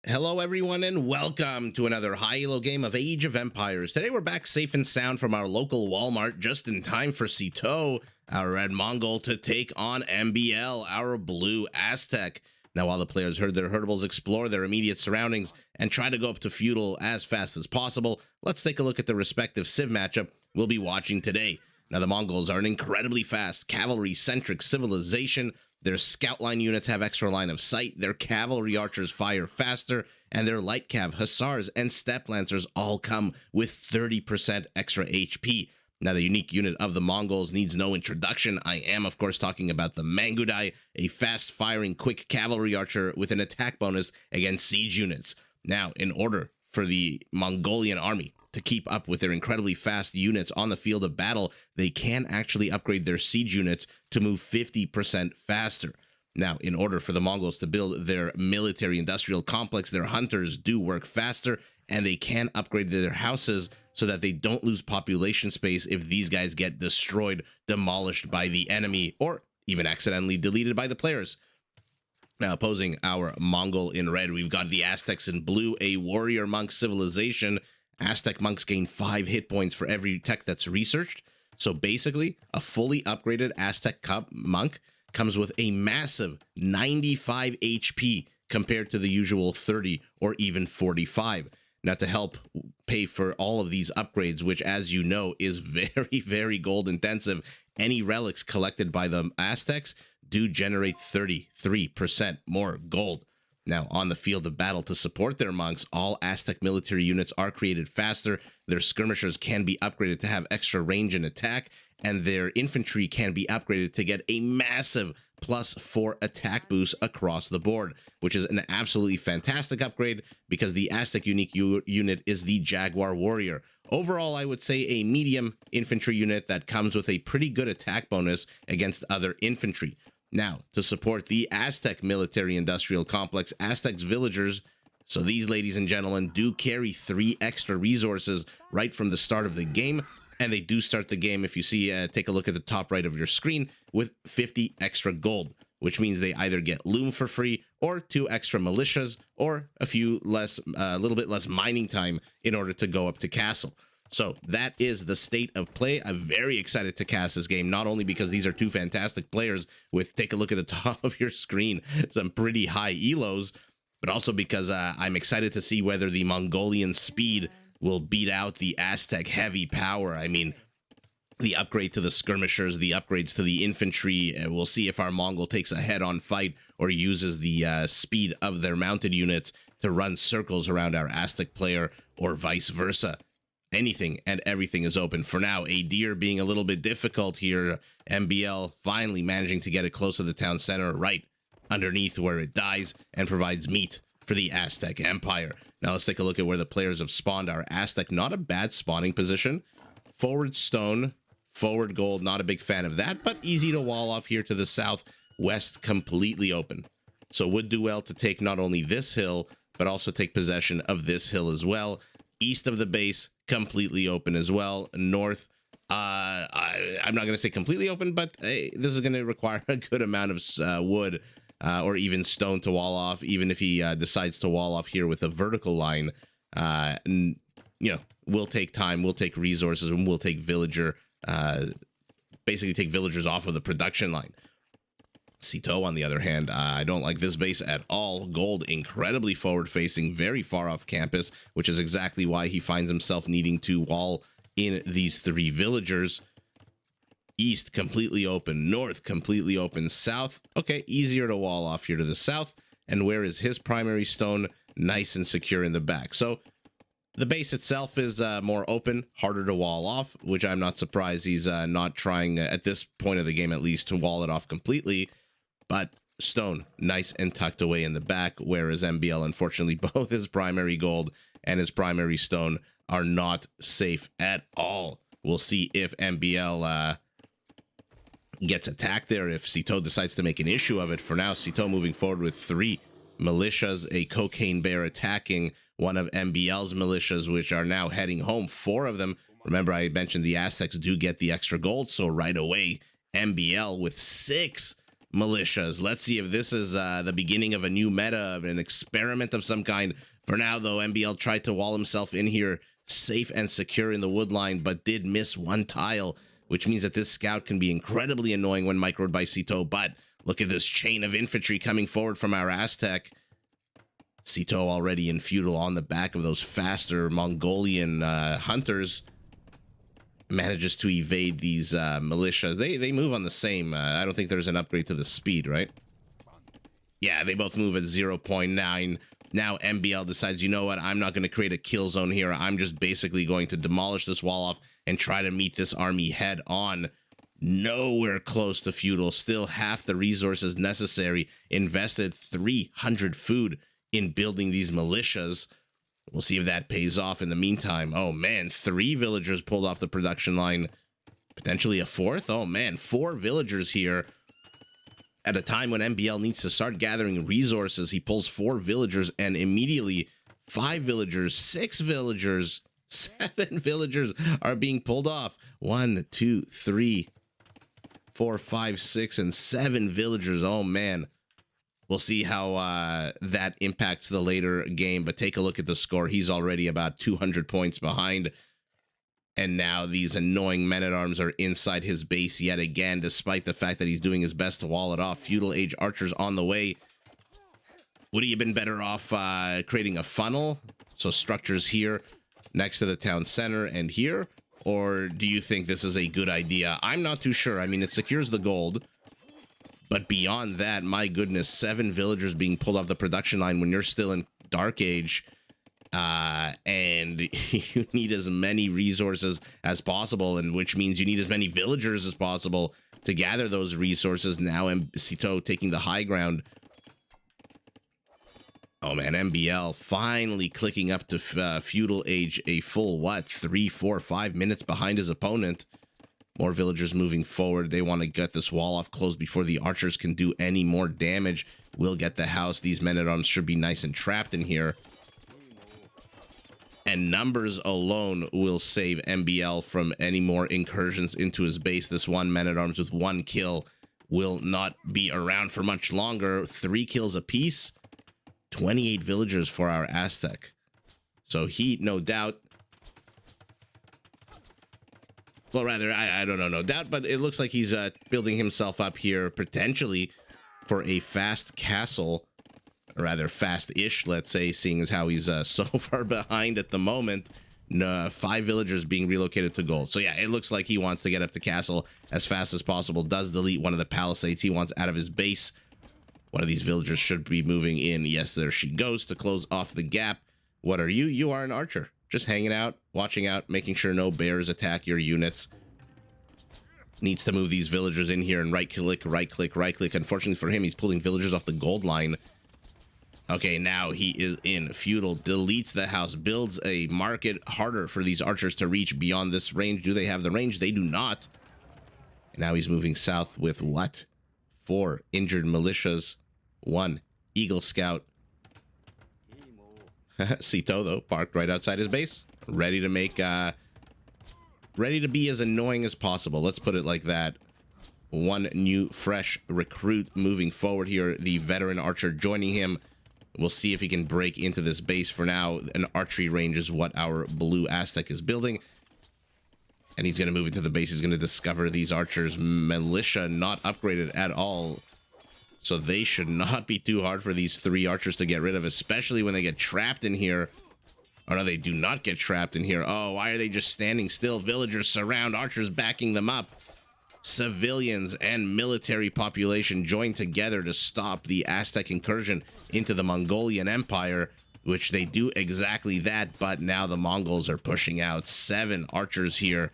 Hello everyone and welcome to another high-elo game of Age of Empires. Today we're back safe and sound from our local Walmart just in time for Sitaux, our red Mongol, to take on MbL, our blue Aztec. Now while the players herd their herdables, explore their immediate surroundings, and try to go up to Feudal as fast as possible, let's take a look at the respective civ matchup we'll be watching today. Now the Mongols are an incredibly fast, cavalry-centric civilization. Their scout line units have extra line of sight, their cavalry archers fire faster, and their light cav, hussars, and steppe lancers all come with 30% extra HP. Now, the unique unit of the Mongols needs no introduction. I am, of course, talking about the mYi, a fast-firing, quick cavalry archer with an attack bonus against siege units. Now, in order for the Mongolian army to keep up with their incredibly fast units on the field of battle, they can actually upgrade their siege units to move 50% faster. Now, in order for the Mongols to build their military-industrial complex, their hunters do work faster, and they can upgrade their houses so that they don't lose population space if these guys get destroyed, demolished by the enemy, or even accidentally deleted by the players. Now, opposing our Mongol in red, we've got the Aztecs in blue, a warrior monk civilization. Aztec monks gain 5 hit points for every tech that's researched. So basically, a fully upgraded Aztec monk comes with a massive 95 HP compared to the usual 30 or even 45. Now, to help pay for all of these upgrades, which, as you know, is very, very gold intensive, any relics collected by the Aztecs do generate 33% more gold. Now, on the field of battle to support their monks, all Aztec military units are created faster, their skirmishers can be upgraded to have extra range and attack, and their infantry can be upgraded to get a massive +4 attack boost across the board, which is an absolutely fantastic upgrade because the Aztec unique unit is the Jaguar Warrior. Overall, I would say a medium infantry unit that comes with a pretty good attack bonus against other infantry. Now, to support the Aztec military-industrial complex, Aztec's villagers, so these ladies and gentlemen do carry 3 extra resources right from the start of the game, and they do start the game, if you see, take a look at the top right of your screen, with 50 extra gold, which means they either get loom for free, or 2 extra militias, or a little bit less mining time in order to go up to castle. So that is the state of play. I'm very excited to cast this game, not only because these are 2 fantastic players with, take a look at the top of your screen, some pretty high elos, but also because I'm excited to see whether the Mongolian speed will beat out the Aztec heavy power. I mean, the upgrade to the skirmishers, the upgrades to the infantry, we'll see if our Mongol takes a head-on fight or uses the speed of their mounted units to run circles around our Aztec player, or vice versa. Anything and everything is open. For now, a deer being a little bit difficult here. MbL finally managing to get it close to the town center, right underneath where it dies, and provides meat for the Aztec Empire. Now let's take a look at where the players have spawned our Aztec. Not a bad spawning position. Forward stone, forward gold, not a big fan of that, but easy to wall off here to the southwest, completely open. So would do well to take not only this hill, but also take possession of this hill as well. East of the base, completely open as well. North, I'm not going to say completely open, but this is going to require a good amount of wood or even stone to wall off, even if he decides to wall off here with a vertical line. And, you know, we'll take time, we'll take resources, and we'll take basically take villagers off of the production line. Sitaux, on the other hand, I don't like this base at all. Gold, incredibly forward-facing, very far off campus, which is exactly why he finds himself needing to wall in these 3 villagers. East, completely open. North, completely open. South, okay, easier to wall off here to the south. And where is his primary stone? Nice and secure in the back. So the base itself is more open, harder to wall off, which I'm not surprised he's not trying, at this point of the game at least, to wall it off completely. But stone, nice and tucked away in the back, whereas MbL, unfortunately, both his primary gold and his primary stone are not safe at all. We'll see if MbL gets attacked there, if Sitaux decides to make an issue of it. For now, Sitaux moving forward with 3 militias, a cocaine bear attacking one of MbL's militias, which are now heading home. 4 of them. Remember, I mentioned the Aztecs do get the extra gold, so right away, MbL with 6 militias. Let's see if this is the beginning of a new meta, of an experiment of some kind. For now, though, MbL tried to wall himself in here, safe and secure in the wood line, but did miss one tile, which means that this scout can be incredibly annoying when microed by Sitaux. But look at this chain of infantry coming forward from our Aztec. Sitaux already in Feudal on the back of those faster Mongolian hunters. Manages to evade these militia. They move on the same. I don't think there's an upgrade to the speed, right? Yeah, they both move at 0.9. Now MbL decides, you know what? I'm not going to create a kill zone here. I'm just basically going to demolish this wall off and try to meet this army head on. Nowhere close to Feudal. Still half the resources necessary. Invested 300 food in building these militias. We'll see if that pays off in the meantime. Oh, man, 3 villagers pulled off the production line. Potentially a 4th? Oh, man, 4 villagers here. At a time when MbL needs to start gathering resources, he pulls 4 villagers and immediately 5 villagers, 6 villagers, 7 villagers are being pulled off. 1, 2, 3, 4, 5, 6, and 7 villagers. Oh, man. We'll see how that impacts the later game, but take a look at the score. He's already about 200 points behind. And now these annoying men-at-arms are inside his base yet again, despite the fact that he's doing his best to wall it off. Feudal Age archers on the way. Would he have been better off creating a funnel? So structures here next to the town center and here? Or do you think this is a good idea? I'm not too sure. I mean, it secures the gold. But beyond that, my goodness, 7 villagers being pulled off the production line when you're still in Dark Age, and you need as many resources as possible, and which means you need as many villagers as possible to gather those resources. Now Sitaux taking the high ground. Oh man, MbL finally clicking up to Feudal Age, a full, what, 3, 4, 5 minutes behind his opponent. More villagers moving forward. They want to get this wall off closed before the archers can do any more damage. We'll get the house. These men-at-arms should be nice and trapped in here. And numbers alone will save MbL from any more incursions into his base. This one men-at-arms with 1 kill will not be around for much longer. 3 kills apiece. 28 villagers for our Aztec. So he, no doubt... Well, rather, I don't know, no doubt, but it looks like he's building himself up here potentially for a fast castle, or rather fast-ish, let's say, seeing as how he's so far behind at the moment. 5 villagers being relocated to gold. So yeah, it looks like he wants to get up to castle as fast as possible. Does delete one of the palisades he wants out of his base. One of these villagers should be moving in. Yes, there she goes to close off the gap. What are you? You are an archer. Just hanging out, watching out, making sure no bears attack your units. Needs to move these villagers in here and right click, right click, right click. Unfortunately for him, he's pulling villagers off the gold line. Okay, now he is in Feudal, deletes the house, builds a market harder for these archers to reach beyond this range. Do they have the range? They do not. And now he's moving south with what? 4 injured militias, 1 Eagle Scout. Sitaux, though, parked right outside his base, ready to make, ready to be as annoying as possible. Let's put it like that. 1 new, fresh recruit moving forward here. The veteran archer joining him. We'll see if he can break into this base. For now, an archery range is what our blue Aztec is building. And he's going to move into the base. He's going to discover these archers. Militia not upgraded at all. So they should not be too hard for these 3 archers to get rid of, especially when they get trapped in here. Oh, no, they do not get trapped in here. Oh, why are they just standing still? Villagers surround archers, backing them up. Civilians and military population join together to stop the Aztec incursion into the Mongolian Empire, which they do exactly that, but now the Mongols are pushing out. 7 archers here.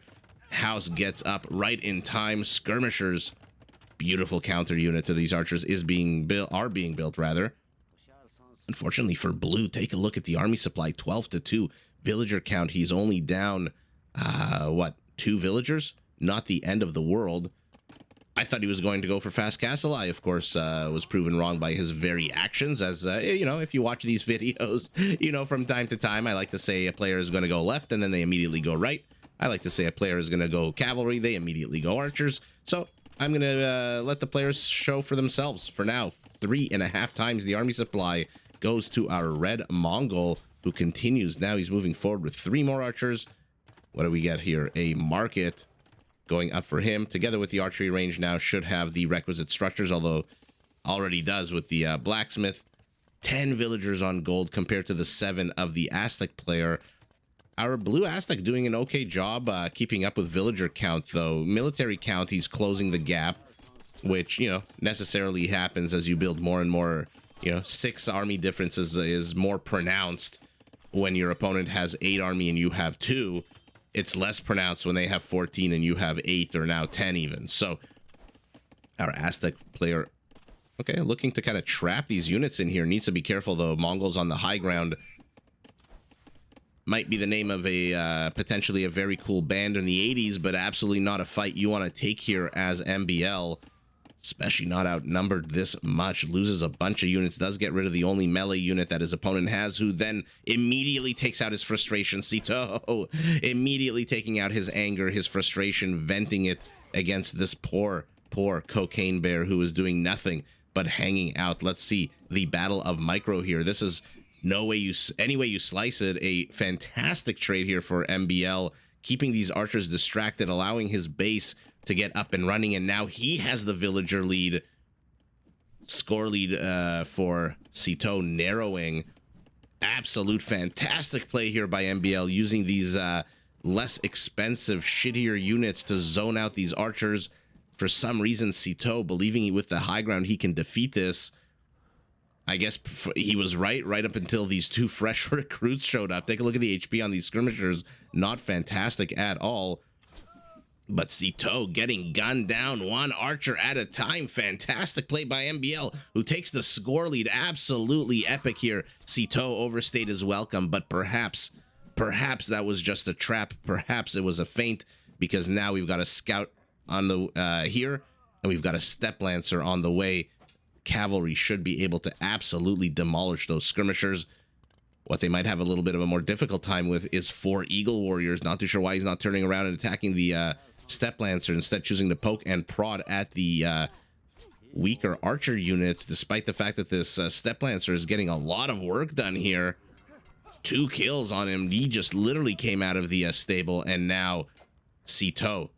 House gets up right in time. Skirmishers. Beautiful counter unit to these archers is being built, rather. Unfortunately for blue, take a look at the army supply, 12-2 villager count. He's only down what, 2 villagers? Not the end of the world. I thought he was going to go for fast castle. I, of course, was proven wrong by his very actions. As you know, if you watch these videos, you know, from time to time, I like to say a player is going to go left and then they immediately go right. I like to say a player is going to go cavalry, they immediately go archers. So I'm gonna let the players show for themselves for now. 3.5 times the army supply goes to our red Mongol, who continues. Now he's moving forward with 3 more archers. What do we get here? A market going up for him, together with the archery range. Now should have the requisite structures, although already does with the blacksmith. 10 villagers on gold compared to the 7 of the Aztec player. Our blue Aztec doing an okay job keeping up with villager count, though. Military count, he's closing the gap, which, you know, necessarily happens as you build more and more. You know, 6 army differences is more pronounced when your opponent has 8 army and you have 2. It's less pronounced when they have 14 and you have 8, or now 10 even. So our Aztec player, okay, looking to kind of trap these units in here. Needs to be careful, though. Mongols on the high ground might be the name of a potentially a very cool band in the 80s, but absolutely not a fight you want to take here as MbL, especially not outnumbered this much. Loses a bunch of units, does get rid of the only melee unit that his opponent has, who then immediately takes out his frustration. Sitaux immediately taking out his anger, his frustration, venting it against this poor cocaine bear who is doing nothing but hanging out. Let's see the battle of micro here. This is any way you slice it, a fantastic trade here for MbL, keeping these archers distracted, allowing his base to get up and running, and now he has the villager lead. Score lead for Sitaux narrowing. Absolute fantastic play here by MbL, using these less expensive, shittier units to zone out these archers. For some reason, Sitaux, believing with the high ground he can defeat this. I guess he was right up until these 2 fresh recruits showed up. Take a look at the HP on these skirmishers. Not fantastic at all. But Sitaux getting gunned down 1 archer at a time. Fantastic play by MbL, who takes the score lead. Absolutely epic here. Sitaux overstayed his welcome, but perhaps that was just a trap. Perhaps it was a feint, because now we've got a scout on the here, and we've got a step lancer on the way. Cavalry should be able to absolutely demolish those skirmishers. What they might have a little bit of a more difficult time with is 4 eagle warriors. Not too sure why he's not turning around and attacking the step lancer, instead choosing to poke and prod at the weaker archer units, despite the fact that this step lancer is getting a lot of work done here. 2 kills on him. He just literally came out of the stable, and now Sitaux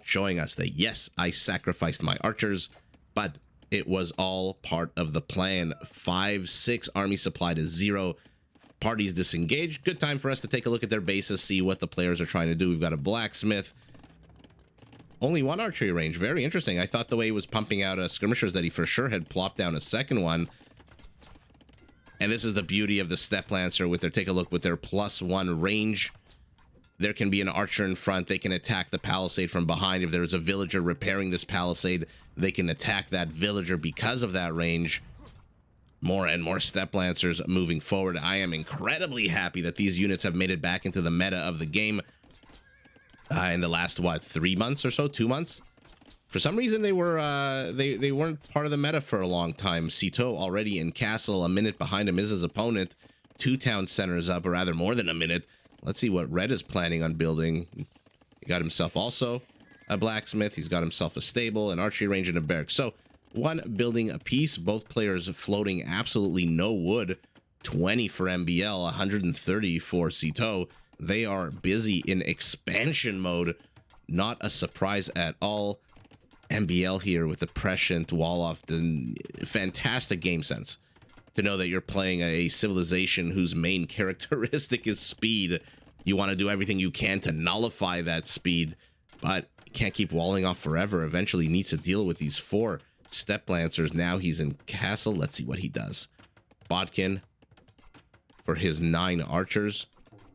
showing us that, yes, I sacrificed my archers, but it was all part of the plan. 5-6 army supply to 0. Parties disengaged. Good time for us to take a look at their bases, see what the players are trying to do. We've got a blacksmith. Only 1 archery range. Very interesting. I thought the way he was pumping out skirmishers that he for sure had plopped down a second one. And this is the beauty of the step lancer with their, take a look, with their +1 range. There can be an archer in front. They can attack the palisade from behind. If there's a villager repairing this palisade, they can attack that villager because of that range. More and more step lancers moving forward. I am incredibly happy that these units have made it back into the meta of the game in the last, what, 3 months or so? 2 months? For some reason, they were they weren't part of the meta for a long time. Sitaux already in castle. A minute behind him is his opponent. 2 town centers up, or rather more than a minute. Let's see what Red is planning on building. He got himself also a blacksmith. He's got himself a stable, an archery range, and a barrack. So 1 building a piece. Both players floating absolutely no wood. 20 for MbL, 130 for Sitaux. They are busy in expansion mode. Not a surprise at all. MbL here with the prescient wall off. Fantastic game sense to know that you're playing a civilization whose main characteristic is speed. You want to do everything you can to nullify that speed, but you can't keep walling off forever. Eventually needs to deal with these 4 step lancers. Now he's in castle. Let's see what he does. Bodkin for his 9 archers.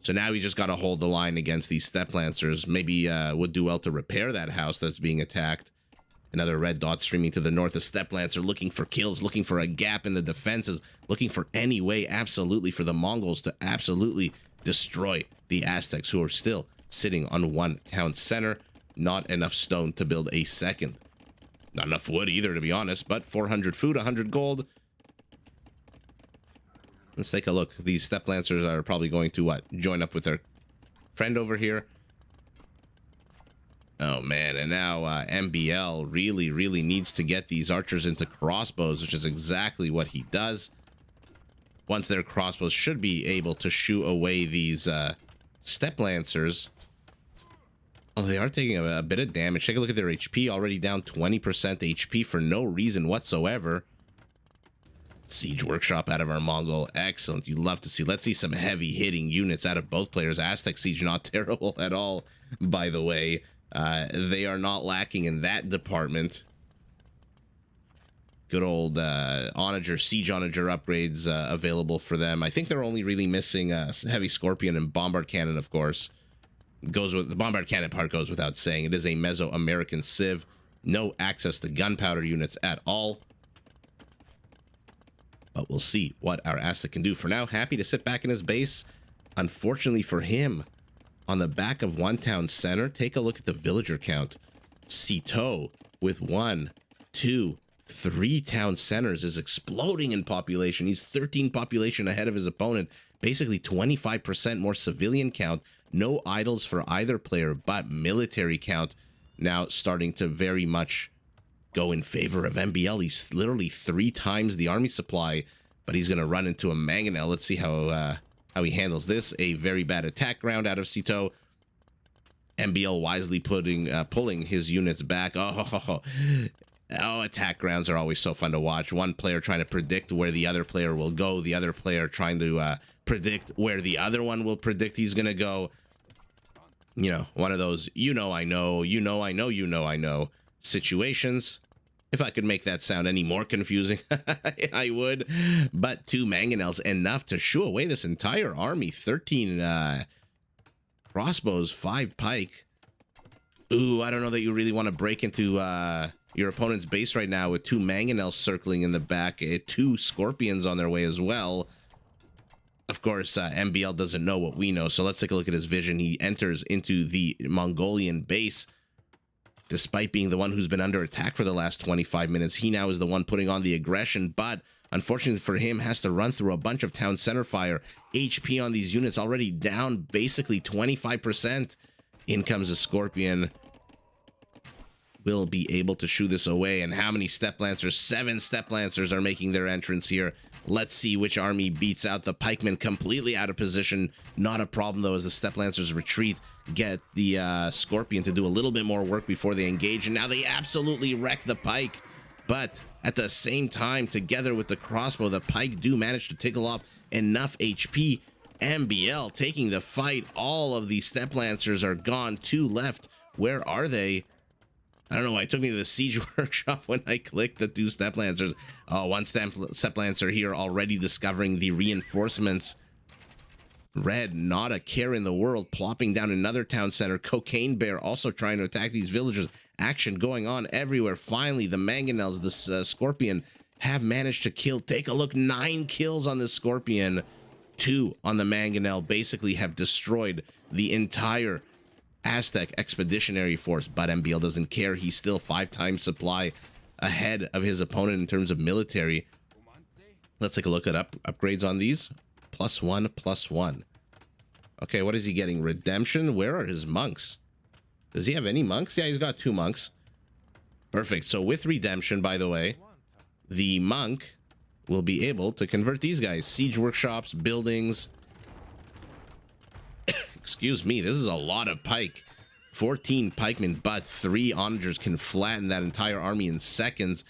So now he just got to hold the line against these step lancers. Maybe would do well to repair that house that's being attacked. Another red dot streaming to the north. A step lancer looking for kills, looking for a gap in the defenses, looking for any way, absolutely, for the Mongols to absolutely destroy the Aztecs, who are still sitting on 1 town center. Not enough stone to build a second. Not enough wood either, to be honest, but 400 food, 100 gold. Let's take a look. These step lancers are probably going to, what, join up with their friend over here. Oh man, and now MbL really needs to get these archers into crossbows, which is exactly what he does. Once their crossbows should be able to shoo away these step lancers. Oh, they are taking a bit of damage. Take a look at their HP, already down 20% HP for no reason whatsoever. Siege Workshop out of our Mongol. Excellent. You love to see. Let's see some heavy hitting units out of both players. Aztec Siege, not terrible at all, by the way. They are not lacking in that department. Good old Onager, Siege Onager upgrades available for them. I think they're only really missing Heavy Scorpion and Bombard Cannon, of course. Goes with the Bombard Cannon part goes without saying. It is a Mesoamerican Civ. No access to gunpowder units at all. But we'll see what our Aztec can do. For now, happy to sit back in his base. Unfortunately for him, on the back of one town center, take a look at the villager count. Sitaux with 1, 2, 3 town centers is exploding in population. He's 13 population ahead of his opponent. Basically 25% more civilian count. No idols for either player, but military count now starting to very much go in favor of MbL. He's literally 3 times the army supply, but he's going to run into a mangonel. Let's see how he handles this. A very bad attack round out of Sitaux. MbL wisely pulling his units back. Oh, attack grounds are always so fun to watch. One player trying to predict where the other player will go. The other player trying to predict where the other one will predict he's going to go. You know, one of those, I know situations. If I could make that sound any more confusing, I would. But 2 mangonels, enough to shoo away this entire army. 13 crossbows, 5 pike. Ooh, I don't know that you really want to break into your opponent's base right now with 2 mangonels circling in the back. 2 scorpions on their way as well. Of course, MbL doesn't know what we know, so let's take a look at his vision. He enters into the Mongolian base. Despite being the one who's been under attack for the last 25 minutes, he now is the one putting on the aggression, but unfortunately for him, has to run through a bunch of town center fire. HP on these units already down basically 25%. In comes a Scorpion. Will be able to shoo this away. And how many Step Lancers? 7 Step Lancers are making their entrance here. Let's see which army beats out the pikemen. Completely out of position. Not a problem, though, as the Step Lancers retreat. Get the Scorpion to do a little bit more work before they engage. And now they absolutely wreck the pike. But at the same time, together with the crossbow, the pike do manage to tickle off enough HP. MbL taking the fight. All of the Step Lancers are gone. 2 left. Where are they? I don't know why it took me to the Siege Workshop when I clicked the 2 Step Lancers. Oh, 1 Step Lancer here already discovering the reinforcements. Red, not a care in the world, plopping down another town center. Cocaine Bear also trying to attack these villagers. Action going on everywhere. Finally, the mangonels, the Scorpion, have managed to kill. Take a look, 9 kills on the Scorpion. 2 on the mangonel. Basically have destroyed the entire Aztec expeditionary force, but MbL doesn't care. He's still 5 times supply ahead of his opponent in terms of military. Let's take a look at upgrades on these. +1, +1. Okay, what is he getting? Redemption? Where are his monks? Does he have any monks? Yeah, he's got 2 monks. Perfect. So with redemption, by the way, the monk will be able to convert these guys. Siege workshops, buildings. Excuse me, this is a lot of pike. 14 pikemen, but 3 onagers can flatten that entire army in seconds.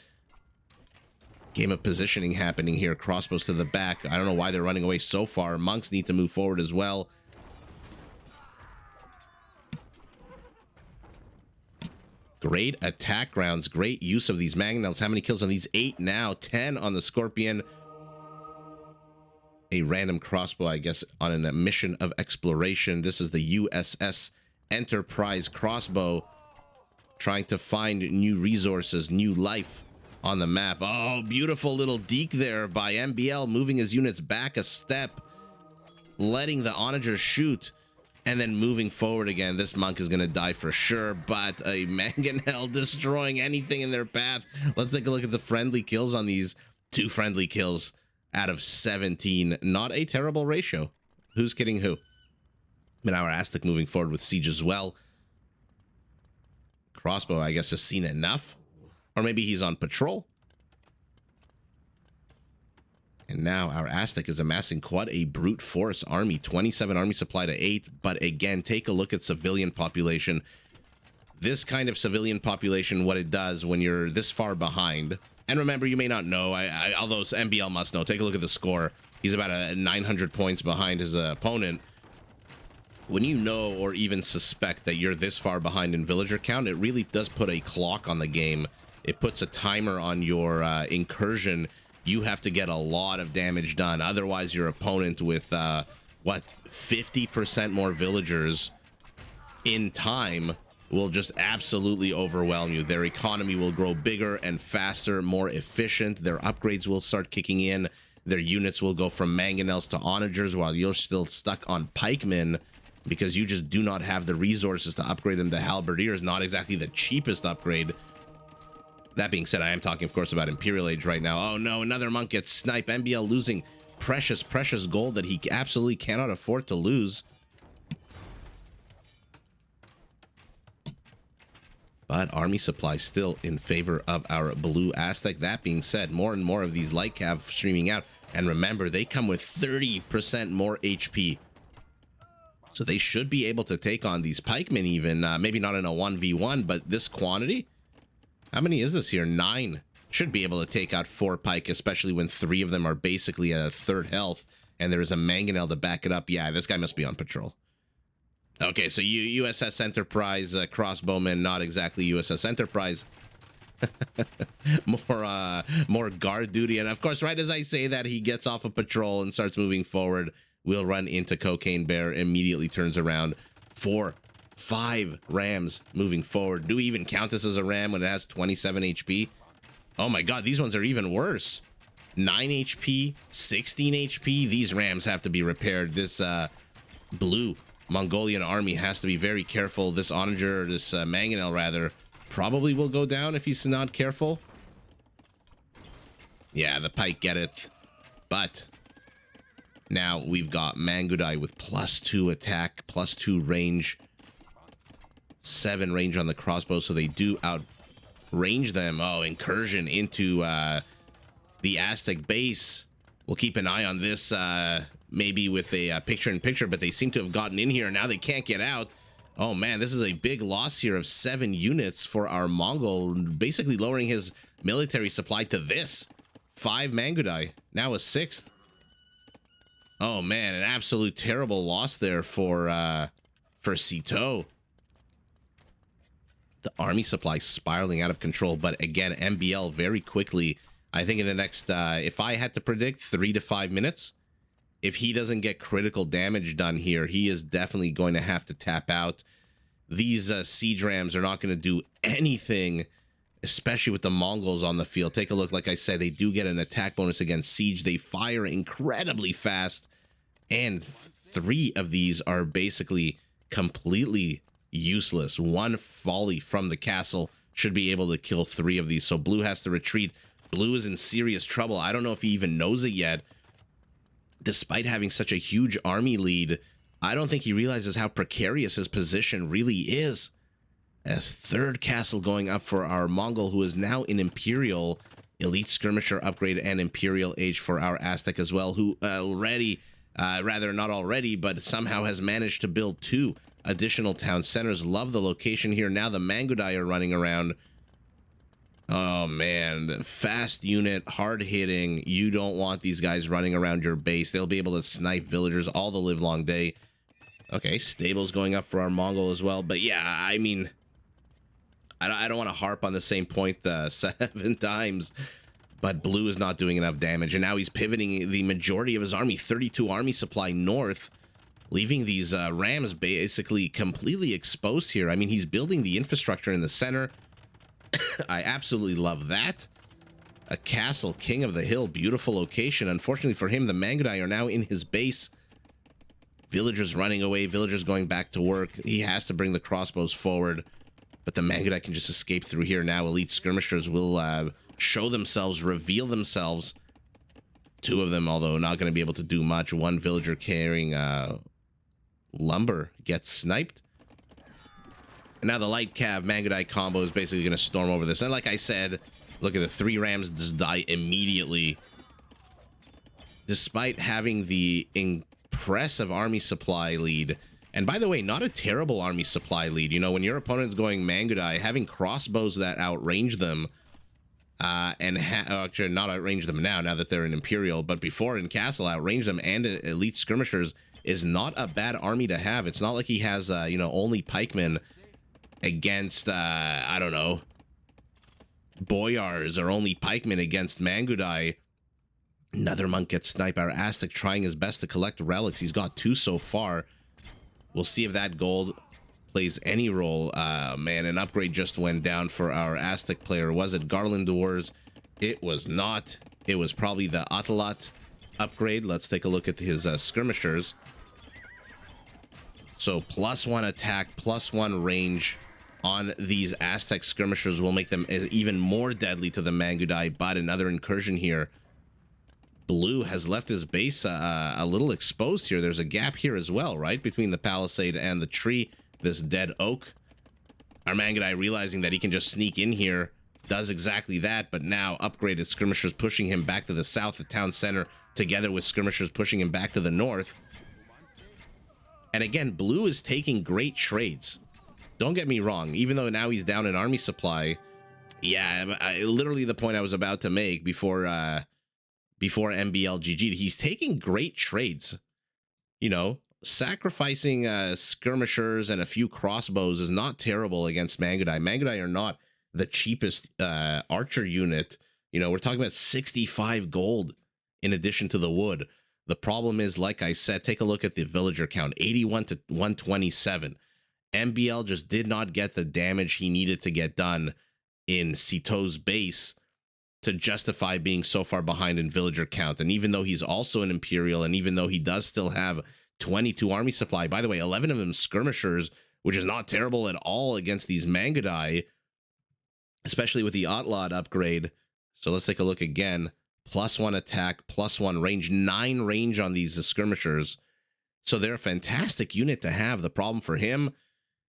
Game of positioning happening here. Crossbows to the back. I don't know why they're running away so far. Monks need to move forward as well. Great attack rounds. Great use of these mangonels. How many kills on these? 8 now. 10 on the Scorpion. A random crossbow, I guess, on a mission of exploration. This is the USS Enterprise crossbow. Trying to find new resources, new life on the map. Oh, beautiful little deke there by MbL, moving his units back a step, letting the onager shoot, and then moving forward again. This monk is going to die for sure, but a mangonel destroying anything in their path. Let's take a look at the friendly kills on these. 2 friendly kills out of 17. Not a terrible ratio. Who's kidding who? But now our Aztec moving forward with siege as well. crossbow, I guess, has seen enough. Or maybe he's on patrol. And now our Aztec is amassing quite a brute force army. 27 army supply to 8. But again, take a look at civilian population. This kind of civilian population, what it does when you're this far behind. And remember, you may not know, although MbL must know. Take a look at the score. He's about 900 points behind his opponent. When you know or even suspect that you're this far behind in villager count, it really does put a clock on the game. It puts a timer on your incursion. You have to get a lot of damage done. Otherwise, your opponent with, 50% more villagers in time will just absolutely overwhelm you. Their economy will grow bigger and faster, more efficient. Their upgrades will start kicking in. Their units will go from mangonels to onagers while you're still stuck on pikemen because you just do not have the resources to upgrade them to halberdiers. Not exactly the cheapest upgrade. That being said, I am talking, of course, about Imperial Age right now. Oh no, another monk gets sniped. MbL losing precious gold that he absolutely cannot afford to lose. But army supply still in favor of our blue Aztec. That being said, more and more of these light cav streaming out. And remember, they come with 30% more HP. So they should be able to take on these pikemen even. Maybe not in a 1v1, but this quantity? How many is this here? 9. Should be able to take out 4 pike, especially when 3 of them are basically at a third health. And there is a mangonel to back it up. Yeah, this guy must be on patrol. Okay, so USS Enterprise crossbowman, not exactly USS Enterprise. more guard duty. And of course, right as I say that, he gets off of patrol and starts moving forward. We'll run into Cocaine Bear, immediately turns around. 4, 5 rams moving forward. Do we even count this as a ram when it has 27 HP? Oh my god, these ones are even worse. 9 HP, 16 HP. These rams have to be repaired. This blue Mongolian army has to be very careful. This onager, or this mangonel rather, probably will go down if he's not careful. Yeah, the pike get it. But now we've got Mangudai with +2 attack, +2 range, 7 range on the crossbow, so they do outrange them. Oh, incursion into the Aztec base. We'll keep an eye on this, maybe with a picture-in-picture, but they seem to have gotten in here. Now they can't get out. Oh man, this is a big loss here of 7 units for our Mongol, basically lowering his military supply to this. 5 Mangudai, now a 6th. Oh man, an absolute terrible loss there for Sitaux. The army supply spiraling out of control, but again, MbL very quickly. I think in the next, if I had to predict, 3 to 5 minutes, if he doesn't get critical damage done here, he is definitely going to have to tap out. These siege rams are not going to do anything, especially with the Mongols on the field. Take a look. Like I said, they do get an attack bonus against siege. They fire incredibly fast, and 3 of these are basically completely useless. 1 volley from the castle should be able to kill 3 of these. So blue has to retreat. Blue is in serious trouble. I don't know if he even knows it yet. Despite having such a huge army lead, I don't think he realizes how precarious his position really is. As 3rd castle going up for our Mongol, who is now in Imperial, Elite Skirmisher upgrade, and Imperial Age for our Aztec as well, who already, rather not already, but somehow has managed to build 2 additional town centers. Love the location here. Now the Mangudai are running around. Oh man, the fast unit, hard hitting. You don't want these guys running around your base. They'll be able to snipe villagers all the live long day. Okay, stables going up for our Mongol as well. But yeah, I mean, I don't want to harp on the same point 7 times, but blue is not doing enough damage. And now he's pivoting the majority of his army, 32 army supply north, leaving these rams basically completely exposed here. I mean, he's building the infrastructure in the center. I absolutely love that. A castle, king of the hill, beautiful location. Unfortunately for him, the Mangudai are now in his base. Villagers running away, villagers going back to work. He has to bring the crossbows forward, but the Mangudai can just escape through here now. Elite skirmishers will show themselves, reveal themselves. 2 of them, although not going to be able to do much. 1 villager carrying lumber gets sniped. And now the light cav Mangudai combo is basically going to storm over this. And like I said, look at the 3 Rams just die immediately. Despite having the impressive army supply lead. And by the way, not a terrible army supply lead. You know, when your opponent's going Mangudai, having crossbows that outrange them, actually not outrange them now that they're in Imperial, but before in Castle, outrange them and elite skirmishers is not a bad army to have. It's not like he has, you know, only pikemen against, I don't know, boyars, or only pikemen against Mangudai. Another monk gets sniped. Our Aztec trying his best to collect relics. He's got 2 so far. We'll see if that gold plays any role. Man, an upgrade just went down for our Aztec player. Was it Garland Wars? It was not. It was probably the Atalat upgrade. Let's take a look at his skirmishers. So +1 attack, +1 range on these Aztec skirmishers will make them even more deadly to the Mangudai. But another incursion here. Blue has left his base a little exposed here. There's a gap here as well, right? Between the palisade and the tree, this dead oak. Our Mangudai, realizing that he can just sneak in here, does exactly that, but now upgraded skirmishers pushing him back to the south, the town center, together with skirmishers pushing him back to the north. And again, Blue is taking great trades. Don't get me wrong, even though now he's down in army supply. Yeah, literally the point I was about to make before MbL GG'd. He's taking great trades. You know, sacrificing skirmishers and a few crossbows is not terrible against Mangudai. Mangudai are not the cheapest archer unit. You know, we're talking about 65 gold in addition to the wood. The problem is, like I said, take a look at the villager count, 81 to 127. MbL just did not get the damage he needed to get done in Sitaux's base to justify being so far behind in villager count. And even though he's also an Imperial, and even though he does still have 22 army supply, by the way, 11 of them skirmishers, which is not terrible at all against these Mangudai, especially with the Outlawed upgrade. So let's take a look again. +1 attack, +1 range, 9 range on these skirmishers. So they're a fantastic unit to have. The problem for him,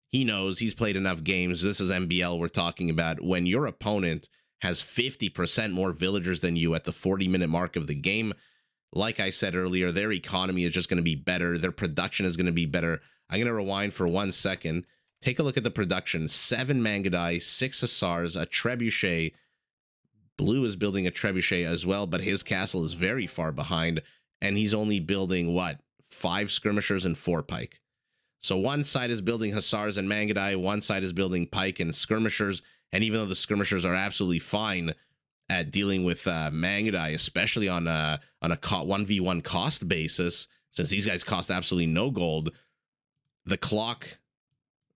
he knows he's played enough games. This is MbL we're talking about. When your opponent has 50% more villagers than you at the 40-minute mark of the game, like I said earlier, their economy is just going to be better. Their production is going to be better. I'm going to rewind for 1 second. Take a look at the production. 7 Mangudai, 6 Hussars, a Trebuchet. Blue is building a Trebuchet as well, but his castle is very far behind, and he's only building, what, 5 skirmishers and 4 pike. So one side is building Hussars and Mangudai, one side is building pike and skirmishers, and even though the skirmishers are absolutely fine at dealing with Mangudai, especially on a 1v1 cost basis, since these guys cost absolutely no gold, the clock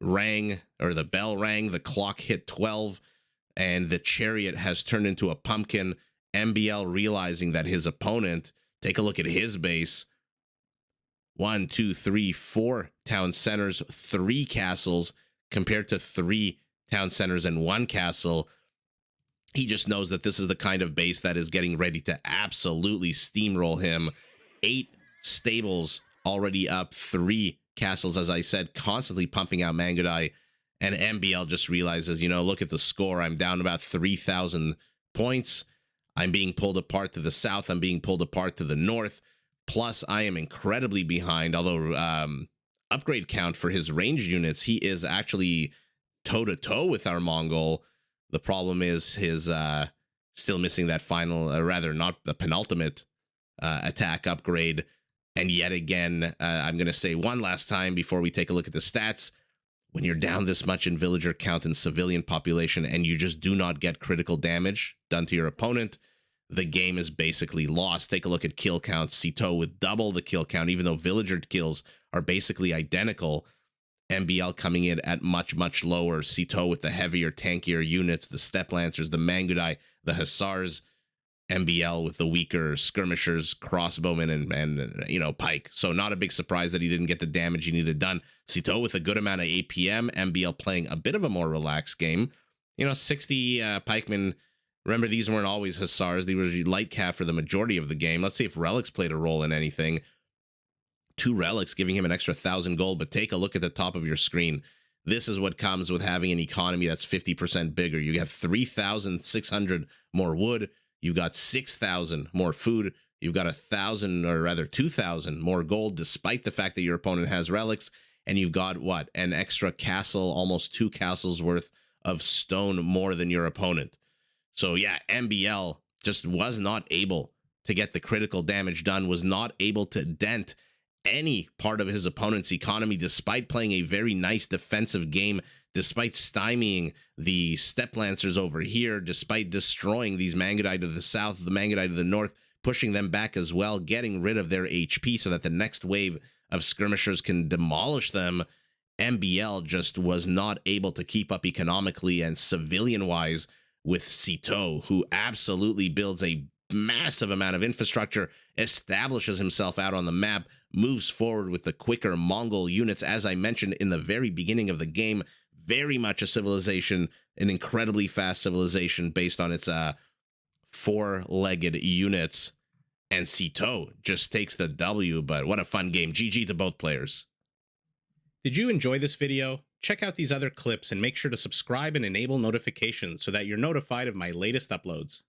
rang, or the bell rang, the clock hit 12, and the chariot has turned into a pumpkin. MbL realizing that his opponent, take a look at his base, 1, 2, 3, 4 town centers, 3 castles, compared to 3 town centers and 1 castle. He just knows that this is the kind of base that is getting ready to absolutely steamroll him. 8 stables already up, 3 castles, as I said, constantly pumping out Mangudai. And MbL just realizes, you know, look at the score. I'm down about 3,000 points. I'm being pulled apart to the south. I'm being pulled apart to the north. Plus, I am incredibly behind, although upgrade count for his ranged units, he is actually toe-to-toe with our Mongol. The problem is his still missing that final, rather not the penultimate attack upgrade. And yet again, I'm going to say one last time before we take a look at the stats. When you're down this much in villager count and civilian population and you just do not get critical damage done to your opponent, the game is basically lost. Take a look at kill count. Sitaux with double the kill count, even though villager kills are basically identical. MbL coming in at much, much lower. Sitaux with the heavier, tankier units, the steppe lancers, the Mangudai, the Hussars. MbL with the weaker skirmishers, crossbowmen, and you know, pike. So not a big surprise that he didn't get the damage he needed done. Sitaux with a good amount of APM. MbL playing a bit of a more relaxed game. You know, 60 pikemen. Remember, these weren't always Hussars. They were light cav for the majority of the game. Let's see if relics played a role in anything. 2 relics giving him an extra 1,000 gold, but take a look at the top of your screen. This is what comes with having an economy that's 50% bigger. You have 3,600 more wood. You've got 6,000 more food. You've got 1,000, or rather 2,000 more gold, despite the fact that your opponent has relics. And you've got what? An extra castle, almost 2 castles worth of stone more than your opponent. So yeah, MbL just was not able to get the critical damage done, was not able to dent any part of his opponent's economy, despite playing a very nice defensive game, despite stymieing the Steppe Lancers over here, despite destroying these Mangudai to the south, the Mangudai to the north, pushing them back as well, getting rid of their HP so that the next wave of skirmishers can demolish them. MbL just was not able to keep up economically and civilian-wise with Sitaux, who absolutely builds a massive amount of infrastructure, establishes himself out on the map, moves forward with the quicker Mongol units. As I mentioned in the very beginning of the game, very much a civilization, an incredibly fast civilization based on its four-legged units. And Sitaux just takes the W, but what a fun game. GG to both players. Did you enjoy this video? Check out these other clips and make sure to subscribe and enable notifications so that you're notified of my latest uploads.